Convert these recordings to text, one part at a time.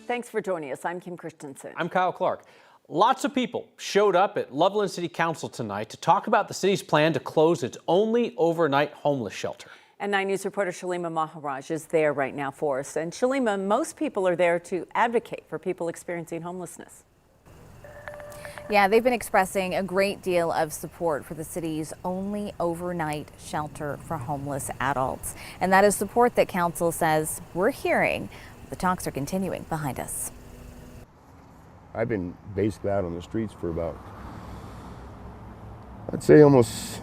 Thanks for joining us. I'm Kim Christensen. I'm Kyle Clark. Lots of people showed up at Loveland City Council tonight to talk about the city's plan to close its only overnight homeless shelter. And 9 News reporter Shalima Maharaj is there right now for us. And Shalima, most people are there to advocate for people experiencing homelessness. Yeah, they've been expressing a great deal of support for the city's only overnight shelter for homeless adults. And that is support that council says we're hearing. The talks are continuing behind us. I've been basically out on the streets for about, I'd say almost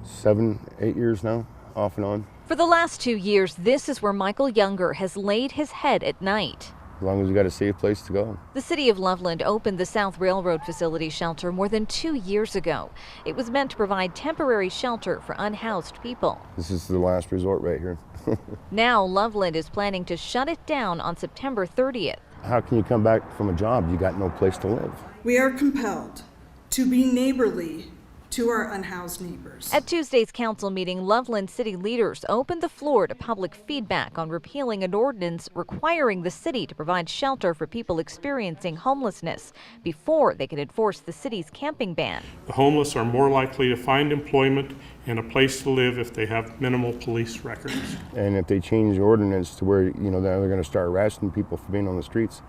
7-8 years now, off and on. For the last 2 years, this is where Michael Younger has laid his head at night. As long as you got a safe place to go. The city of Loveland opened the South Railroad Facility shelter more than 2 years ago. It was meant to provide temporary shelter for unhoused people. This is the last resort right here. Now Loveland is planning to shut it down on September 30th. How can you come back from a job? You got no place to live. We are compelled to be neighborly to our unhoused neighbors. At Tuesday's council meeting, Loveland city leaders opened the floor to public feedback on repealing an ordinance requiring the city to provide shelter for people experiencing homelessness before they can enforce the city's camping ban. The homeless are more likely to find employment and a place to live if they have minimal police records. And if they change the ordinance to where, now they're going to start arresting people for being on the streets,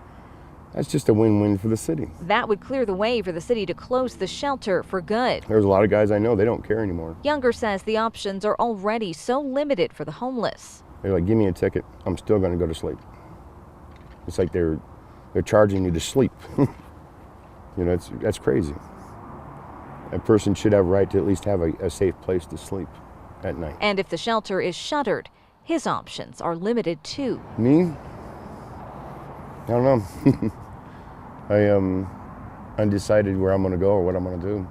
that's just a win-win for the city. That would clear the way for the city to close the shelter for good. There's a lot of guys I know, they don't care anymore. Younger says the options are already so limited for the homeless. They're like, give me a ticket, I'm still going to go to sleep. It's like they're charging you to sleep. That's crazy. A person should have a right to at least have a safe place to sleep at night. And if the shelter is shuttered, his options are limited too. Me? I don't know. I am undecided where I'm going to go or what I'm going to do.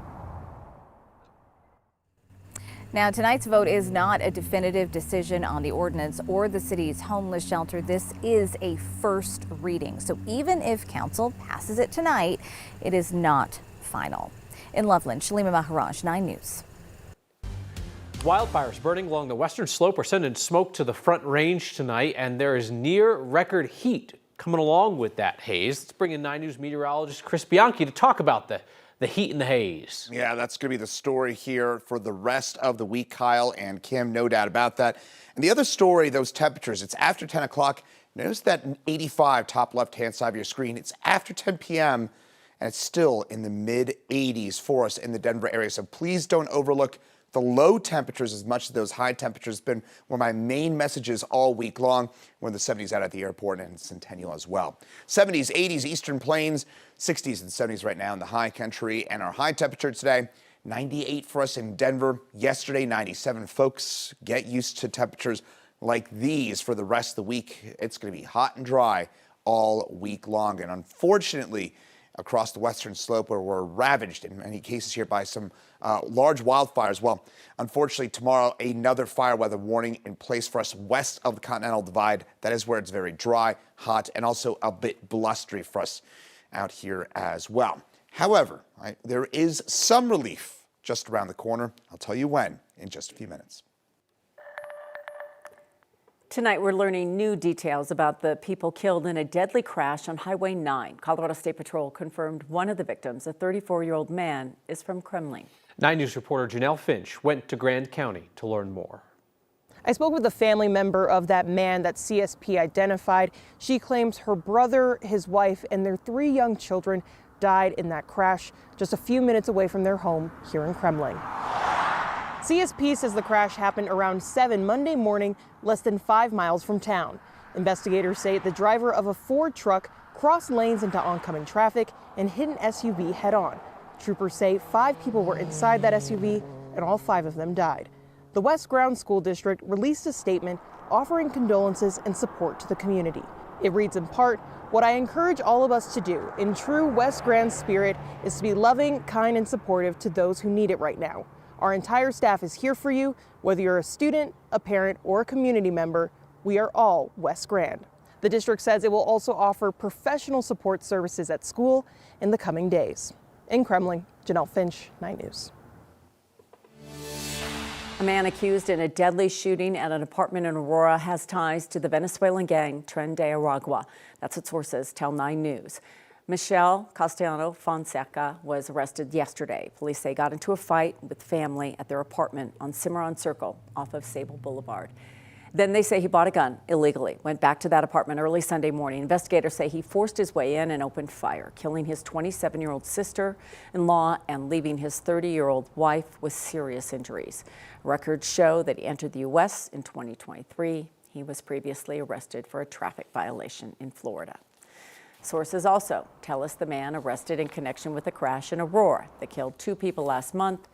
Now, tonight's vote is not a definitive decision on the ordinance or the city's homeless shelter. This is a first reading. So even if council passes it tonight, it is not final. In Loveland, Shalima Maharaj, 9 News. Wildfires burning along the western slope are sending smoke to the Front Range tonight, and there is near record heat coming along with that haze. Let's bring in 9 News meteorologist Chris Bianchi to talk about the heat and the haze. Yeah, that's going to be the story here for the rest of the week, Kyle and Kim, no doubt about that. And the other story, those temperatures, it's after 10 o'clock. Notice that 85 top left-hand side of your screen. It's after 10 p.m. and it's still in the mid-80s for us in the Denver area. So please don't overlook the low temperatures as much as those high temperatures. Been one of my main messages all week long. We're in the 70s out at the airport and Centennial as well. 70s, 80s, Eastern Plains, 60s and 70s right now in the high country. And our high temperature today, 98 for us in Denver. Yesterday, 97. Folks, get used to temperatures like these for the rest of the week. It's going to be hot and dry all week long. And unfortunately, across the western slope where we're ravaged in many cases here by some large wildfires. Well, unfortunately, tomorrow, another fire weather warning in place for us west of the Continental Divide. That is where it's very dry, hot, and also a bit blustery for us out here as well. However, there is some relief just around the corner. I'll tell you when in just a few minutes. Tonight, we're learning new details about the people killed in a deadly crash on Highway 9. Colorado State Patrol confirmed one of the victims, a 34-year-old man, is from Kremling. 9 News reporter Janelle Finch went to Grand County to learn more. I spoke with a family member of that man that CSP identified. She claims her brother, his wife, and their 3 young children died in that crash just a few minutes away from their home here in Kremling. CSP says the crash happened around 7 Monday morning, less than 5 miles from town. Investigators say the driver of a Ford truck crossed lanes into oncoming traffic and hit an SUV head-on. Troopers say 5 people were inside that SUV and all 5 of them died. The West Ground School District released a statement offering condolences and support to the community. It reads in part, "What I encourage all of us to do in true West Grand spirit is to be loving, kind, and supportive to those who need it right now. Our entire staff is here for you, whether you're a student, a parent, or a community member. We are all West Grand." The district says it will also offer professional support services at school in the coming days. In Kremling, Janelle Finch, 9 News. A man accused in a deadly shooting at an apartment in Aurora has ties to the Venezuelan gang Tren de Aragua. That's what sources tell 9 News. Michelle Castellano Fonseca was arrested yesterday. Police say got into a fight with family at their apartment on Cimarron Circle off of Sable Boulevard. Then they say he bought a gun illegally, went back to that apartment early Sunday morning. Investigators say he forced his way in and opened fire, killing his 27-year-old sister-in-law and leaving his 30-year-old wife with serious injuries. Records show that he entered the U.S. in 2023. He was previously arrested for a traffic violation in Florida. Sources also tell us the man arrested in connection with a crash in Aurora that killed 2 people last month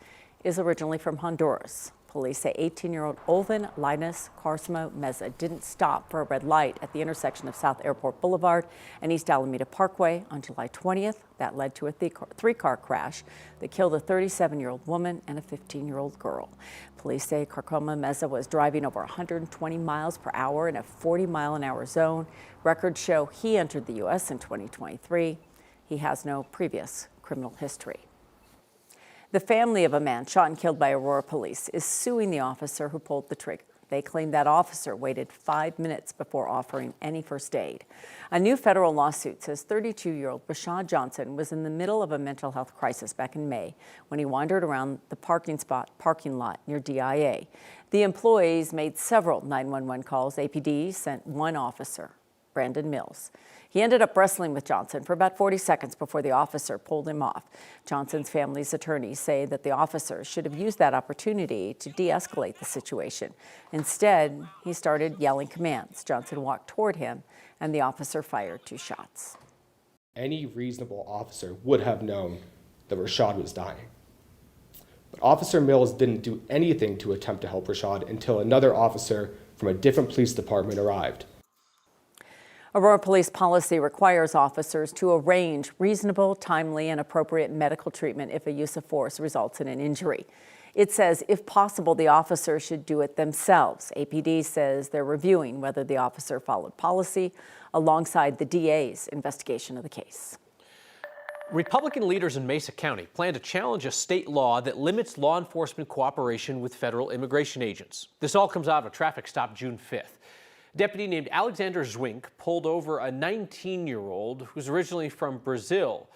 is originally from Honduras. Police say 18-year-old Olvin Linus Carsimo Meza didn't stop for a red light at the intersection of South Airport Boulevard and East Alameda Parkway on July 20th. That led to a 3-car crash that killed a 37-year-old woman and a 15-year-old girl. Police say Carsimo Meza was driving over 120 miles per hour in a 40-mile-an-hour zone. Records show he entered the U.S. in 2023. He has no previous criminal history. The family of a man shot and killed by Aurora police is suing the officer who pulled the trigger. They claim that officer waited 5 minutes before offering any first aid. A new federal lawsuit says 32-year-old Rashad Johnson was in the middle of a mental health crisis back in May when he wandered around the parking lot near DIA. The employees made several 911 calls. APD sent 1 officer, Brandon Mills. He ended up wrestling with Johnson for about 40 seconds before the officer pulled him off. Johnson's family's attorneys say that the officer should have used that opportunity to de-escalate the situation. Instead, he started yelling commands. Johnson walked toward him, and the officer fired 2 shots. Any reasonable officer would have known that Rashad was dying. But Officer Mills didn't do anything to attempt to help Rashad until another officer from a different police department arrived. Aurora police policy requires officers to arrange reasonable, timely, and appropriate medical treatment if a use of force results in an injury. It says, if possible, the officer should do it themselves. APD says they're reviewing whether the officer followed policy alongside the DA's investigation of the case. Republican leaders in Mesa County plan to challenge a state law that limits law enforcement cooperation with federal immigration agents. This all comes out of a traffic stop June 5th. A deputy named Alexander Zwink pulled over a 19-year-old who's originally from Brazil.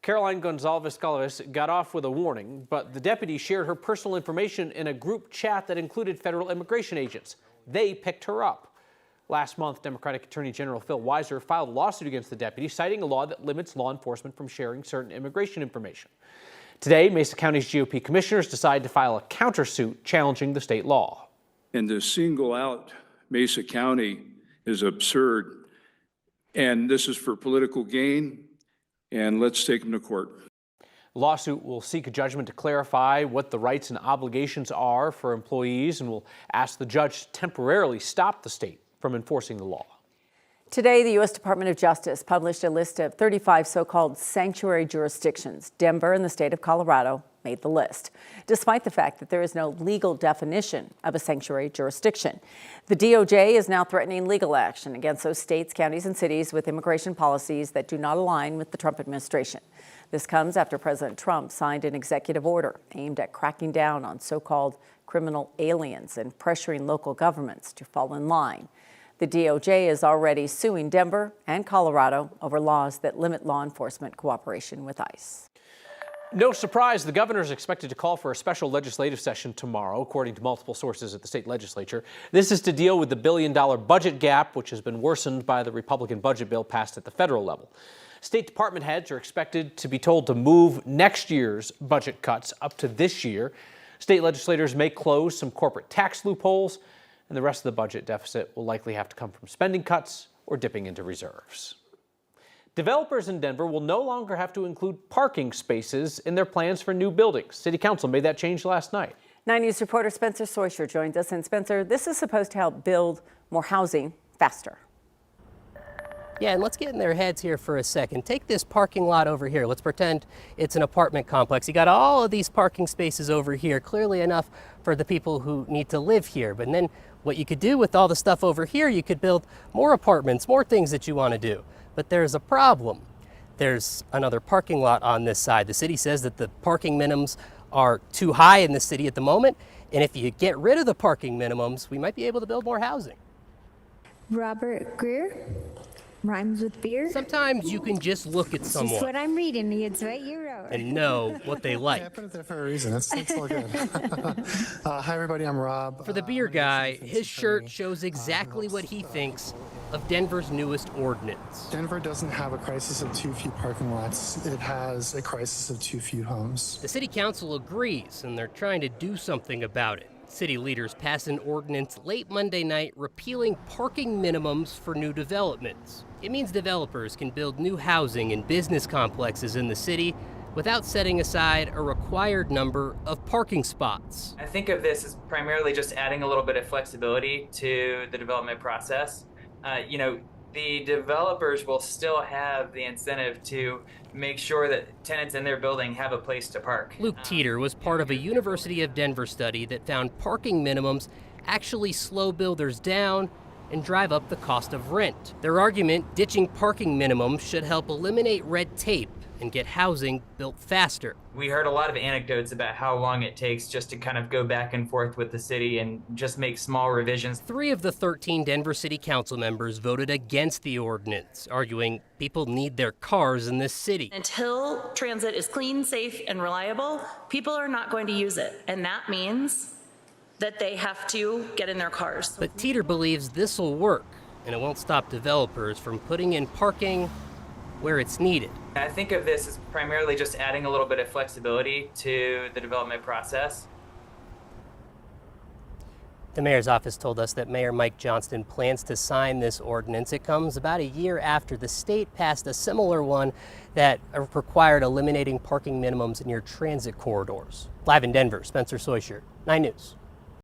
Caroline Gonzalez-Galavis got off with a warning, but the deputy shared her personal information in a group chat that included federal immigration agents. They picked her up. Last month, Democratic Attorney General Phil Weiser filed a lawsuit against the deputy, citing a law that limits law enforcement from sharing certain immigration information. Today, Mesa County's GOP commissioners decided to file a countersuit challenging the state law. And to single out Mesa County is absurd, and this is for political gain, and let's take them to court. The lawsuit will seek a judgment to clarify what the rights and obligations are for employees and will ask the judge to temporarily stop the state from enforcing the law. Today, the U.S. Department of Justice published a list of 35 so-called sanctuary jurisdictions. Denver and the state of Colorado made the list, despite the fact that there is no legal definition of a sanctuary jurisdiction. The DOJ is now threatening legal action against those states, counties, and cities with immigration policies that do not align with the Trump administration. This comes after President Trump signed an executive order aimed at cracking down on so-called criminal aliens and pressuring local governments to fall in line. The DOJ is already suing Denver and Colorado over laws that limit law enforcement cooperation with ICE. No surprise, the governor is expected to call for a special legislative session tomorrow, according to multiple sources at the state legislature. This is to deal with the billion-dollar budget gap, which has been worsened by the Republican budget bill passed at the federal level. State department heads are expected to be told to move next year's budget cuts up to this year. State legislators may close some corporate tax loopholes, and the rest of the budget deficit will likely have to come from spending cuts or dipping into reserves. Developers in Denver will no longer have to include parking spaces in their plans for new buildings. City Council made that change last night. 9 News reporter Spencer Soysher joins us. And Spencer, this is supposed to help build more housing faster. Yeah, and let's get in their heads here for a second. Take this parking lot over here. Let's pretend it's an apartment complex. You got all of these parking spaces over here, clearly enough for the people who need to live here. But then what you could do with all the stuff over here, you could build more apartments, more things that you want to do. But there's a problem. There's another parking lot on this side. The city says that the parking minimums are too high in the city at the moment, And if you get rid of the parking minimums, we might be able to build more housing. Robert Greer, rhymes with beer. Sometimes you can just look at That's someone what I'm reading. It's what you wrote. and know what they like. I put it there for a reason. It's all good. Hi, everybody. I'm Rob. For the beer guy, his shirt shows exactly what he thinks of Denver's newest ordinance. Denver doesn't have a crisis of too few parking lots. It has a crisis of too few homes. The city council agrees, and they're trying to do something about it. City leaders passed an ordinance late Monday night repealing parking minimums for new developments. It means developers can build new housing and business complexes in the city without setting aside a required number of parking spots. I think of this as primarily just adding a little bit of flexibility to the development process. The developers will still have the incentive to make sure that tenants in their building have a place to park. Luke Teeter was part of a University of Denver study that found parking minimums actually slow builders down and drive up the cost of rent. Their argument, ditching parking minimums should help eliminate red tape and get housing built faster. We heard a lot of anecdotes about how long it takes just to kind of go back and forth with the city and just make small revisions. 3 of the 13 Denver City Council members voted against the ordinance, arguing people need their cars in this city. Until transit is clean, safe, and reliable, people are not going to use it. And that means that they have to get in their cars. But Teeter believes this will work, and it won't stop developers from putting in parking where it's needed. I think of this as primarily just adding a little bit of flexibility to the development process. The mayor's office told us that Mayor Mike Johnston plans to sign this ordinance. It comes about a year after the state passed a similar one that required eliminating parking minimums near transit corridors. Live in Denver, Spencer Soyshirt, 9 News.